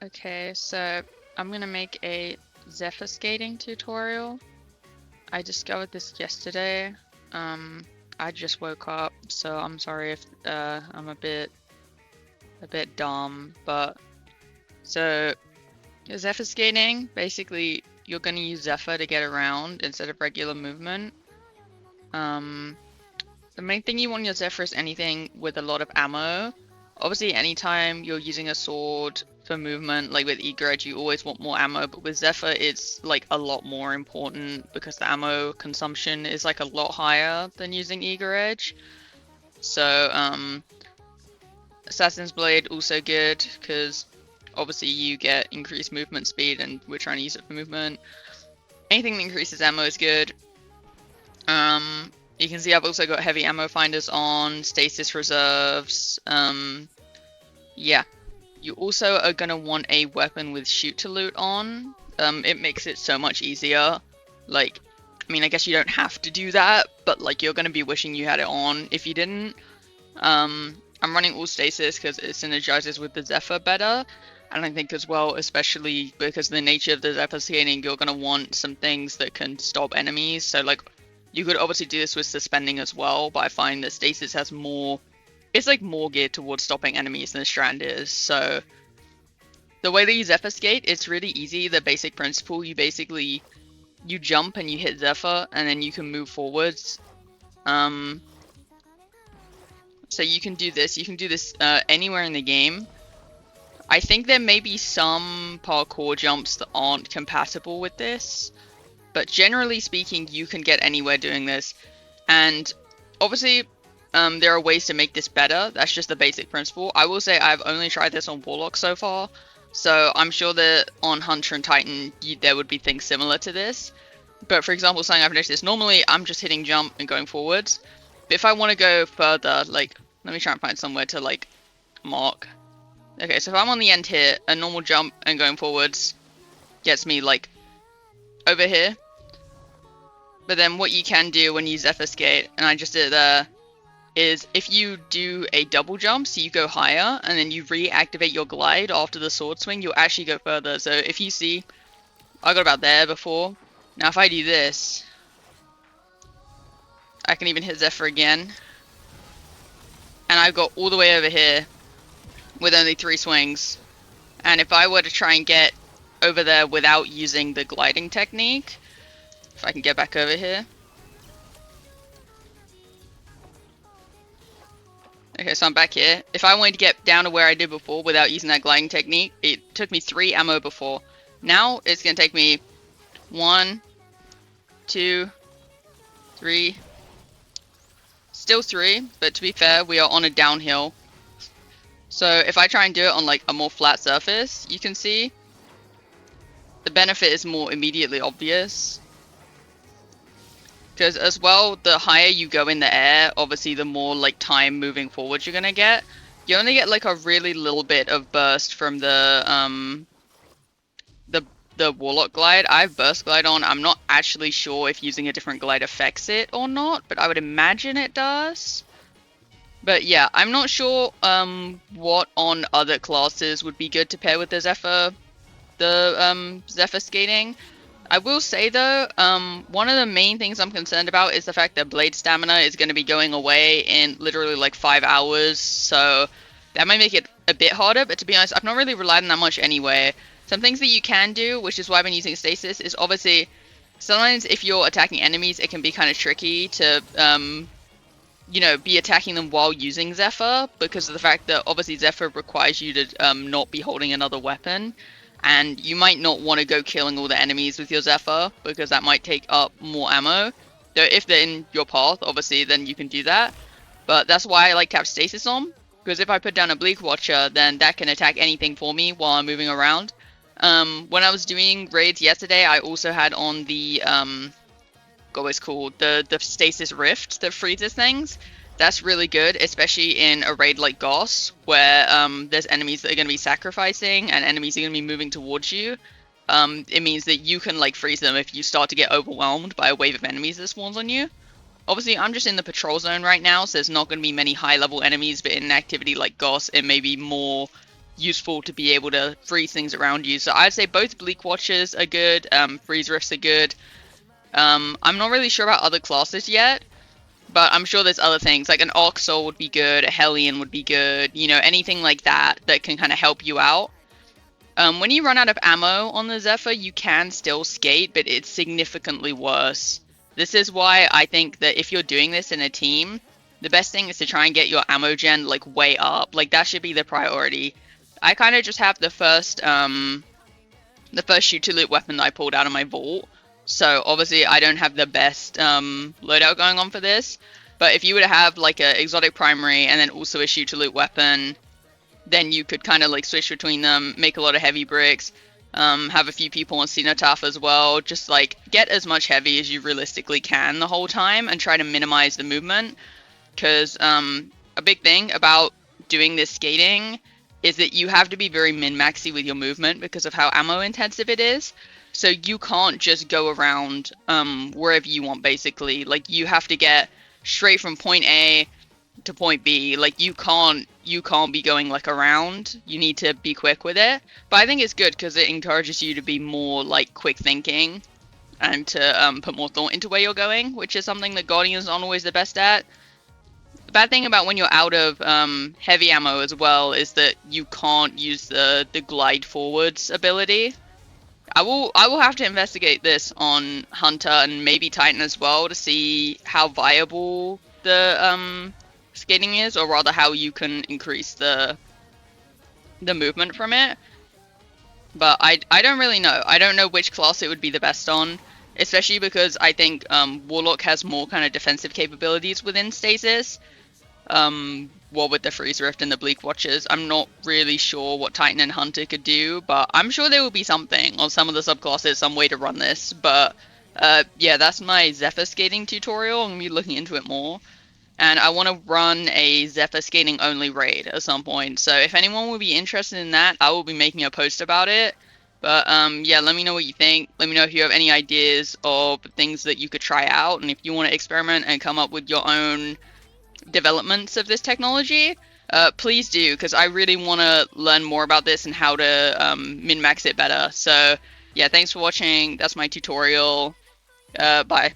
Okay, so I'm gonna make a zephyr skating tutorial. I discovered this yesterday. I just woke up, so I'm sorry if I'm a bit dumb, but so zephyr skating, basically you're gonna use zephyr to get around instead of regular movement. Um, the main thing you want in your zephyr is anything with a lot of ammo. Obviously, anytime you're using a sword for movement, like with eager edge, you always want more ammo, but with zephyr, it's like a lot more important because the ammo consumption is like a lot higher than using eager edge. So, Assassin's Blade also good because obviously you get increased movement speed, and we're trying to use it for movement. Anything that increases ammo is good. You can see I've also got heavy ammo finders on, stasis reserves. Yeah. You also are gonna want a weapon with shoot to loot on. It makes it so much easier. Like, I mean, I guess you don't have to do that, but like you're gonna be wishing you had it on if you didn't. I'm running all stasis because it synergizes with the Zephyr better. And I think as well, especially because of the nature of the Zephyr scaling, you're gonna want some things that can stop enemies. So like, you could obviously do this with suspending as well, but I find that stasis has more. It's like more geared towards stopping enemies than Strand is. So the way they use Zephyr skate, it's really easy. The basic principle, you jump and you hit Zephyr, and then you can move forwards. So you can do this. You can do this anywhere in the game. I think there may be some parkour jumps that aren't compatible with this, but generally speaking, you can get anywhere doing this. And obviously, there are ways to make this better. That's just the basic principle. I will say I've only tried this on Warlock so far, so I'm sure that on Hunter and Titan, there would be things similar to this. But for example, something I've noticed, normally I'm just hitting jump and going forwards. But if I want to go further, like, let me try and find somewhere to, like, mark. Okay, so if I'm on the end here, a normal jump and going forwards gets me, like, over here. But then what you can do when you Zephyr skate, and I just did it there, is if you do a double jump, so you go higher, and then you reactivate your glide after the sword swing, you'll actually go further. So if you see, I got about there before. Now if I do this, I can even hit Zephyr again. And I've got all the way over here with only 3 swings. And if I were to try and get over there without using the gliding technique, if I can get back over here. Okay, so I'm back here. If I wanted to get down to where I did before without using that gliding technique, it took me 3 ammo before. Now it's going to take me 1, 2, 3. Still 3, but to be fair, we are on a downhill. So if I try and do it on like a more flat surface, you can see the benefit is more immediately obvious. Because as well, the higher you go in the air, obviously the more like time moving forward you're gonna get. You only get like a really little bit of burst from the Warlock glide. I have burst glide on. I'm not actually sure if using a different glide affects it or not, but I would imagine it does. But yeah, I'm not sure what on other classes would be good to pair with the Zephyr skating. I will say though, one of the main things I'm concerned about is the fact that blade stamina is going to be going away in literally like 5 hours, so that might make it a bit harder, but to be honest, I've not really relied on that much anyway. Some things that you can do, which is why I've been using stasis, is obviously sometimes if you're attacking enemies, it can be kind of tricky to, be attacking them while using Zephyr, because of the fact that obviously Zephyr requires you to not be holding another weapon. And you might not want to go killing all the enemies with your Zephyr, because that might take up more ammo. So if they're in your path, obviously, then you can do that. But that's why I like to have stasis on, because if I put down a Bleak Watcher, then that can attack anything for me while I'm moving around. When I was doing raids yesterday, I also had on the, what was called, the Stasis Rift that freezes things. That's really good, especially in a raid like Goss, where there's enemies that are going to be sacrificing and enemies are going to be moving towards you. It means that you can like freeze them if you start to get overwhelmed by a wave of enemies that spawns on you. Obviously, I'm just in the patrol zone right now, so there's not going to be many high-level enemies, but in an activity like Goss, it may be more useful to be able to freeze things around you. So I'd say both Bleak Watchers are good, Freeze Rifts are good. I'm not really sure about other classes yet, but I'm sure there's other things, like an Oxol would be good, a Hellion would be good, you know, anything like that that can kind of help you out. When you run out of ammo on the Zephyr, you can still skate, but it's significantly worse. This is why I think that if you're doing this in a team, the best thing is to try and get your ammo gen like way up. Like that should be the priority. I kind of just have the first shoot to loot weapon that I pulled out of my vault. So obviously I don't have the best loadout going on for this. But if you were to have like an exotic primary and then also a shoot to loot weapon, then you could kind of like switch between them, make a lot of heavy bricks, have a few people on Cenotaph as well. Just like get as much heavy as you realistically can the whole time and try to minimize the movement. Because a big thing about doing this skating is that you have to be very min-maxy with your movement because of how ammo intensive it is. So you can't just go around wherever you want basically. Like you have to get straight from point A to point B. Like you can't be going like around. You need to be quick with it. But I think it's good because it encourages you to be more like quick thinking and to put more thought into where you're going, which is something that Guardians aren't always the best at. The bad thing about when you're out of heavy ammo as well is that you can't use the glide forwards ability. I will have to investigate this on Hunter and maybe Titan as well to see how viable the skating is, or rather how you can increase the movement from it. But I don't really know. I don't know which class it would be the best on, especially because I think Warlock has more kind of defensive capabilities within Stasis. Well, with the Freeze Rift and the Bleak Watchers, I'm not really sure what Titan and Hunter could do, but I'm sure there will be something on some of the subclasses, some way to run this. But yeah, that's my Zephyr skating tutorial. I'm gonna be looking into it more. And I want to run a Zephyr skating only raid at some point. So if anyone would be interested in that, I will be making a post about it. But yeah, let me know what you think. Let me know if you have any ideas of things that you could try out, and if you want to experiment and come up with your own developments of this technology, please do, because I really want to learn more about this and how to min-max it better. So yeah, thanks for watching. That's my tutorial. Bye.